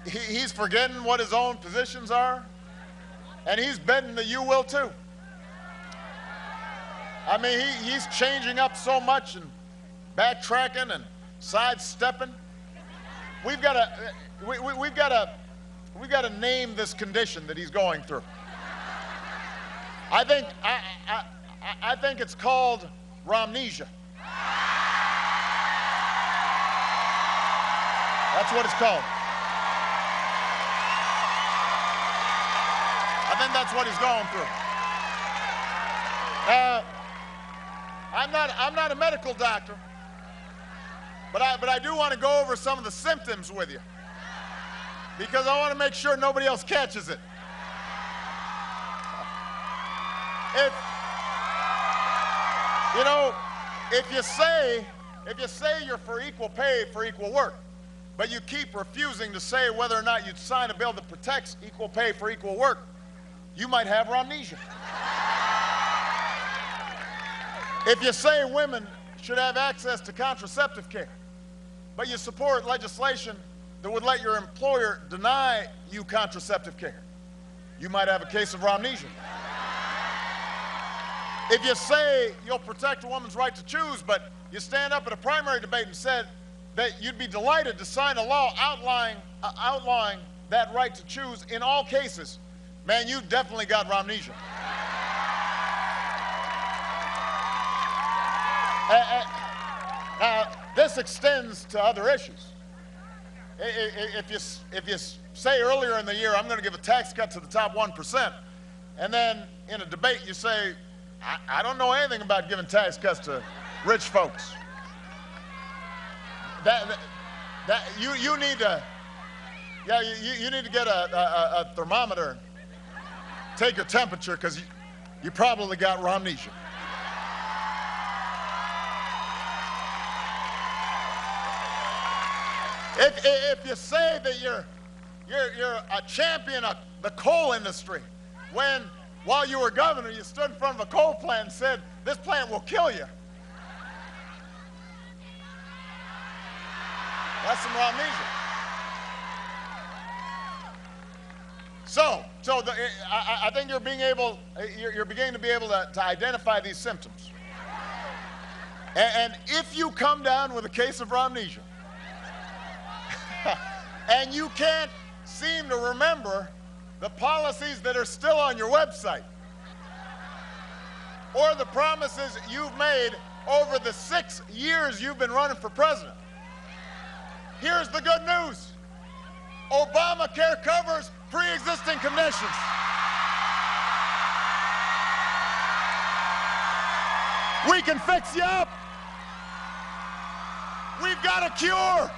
he's forgetting what his own positions are, and he's betting that you will too. I mean, he's changing up so much and backtracking and sidestepping. We've got to name this condition that he's going through. I think it's called Romnesia. That's what it's called. I think that's what he's going through. I'm not a medical doctor, but I do want to go over some of the symptoms with you, because I want to make sure nobody else catches it. If you say you're for equal pay for equal work, but you keep refusing to say whether or not you'd sign a bill that protects equal pay for equal work, you might have Romnesia. If you say women should have access to contraceptive care, but you support legislation that would let your employer deny you contraceptive care, you might have a case of Romnesia. If you say you'll protect a woman's right to choose, but you stand up at a primary debate and said that you'd be delighted to sign a law outlawing that right to choose in all cases, man, you've definitely got Romnesia. Now, this extends to other issues. If you say earlier in the year, I'm going to give a tax cut to the top 1%, and then in a debate you say, I don't know anything about giving tax cuts to rich folks. You need to get a thermometer and take your temperature, because you probably got Romnesia. If you say that you're a champion of the coal industry, when while you were governor you stood in front of a coal plant and said, this plant will kill you, that's some Romnesia. I think you're beginning to be able to identify these symptoms. And if you come down with a case of Romnesia, and you can't seem to remember the policies that are still on your website, or the promises you've made over the 6 years you've been running for president, here's the good news. Obamacare covers pre-existing conditions. We can fix you up. We've got a cure.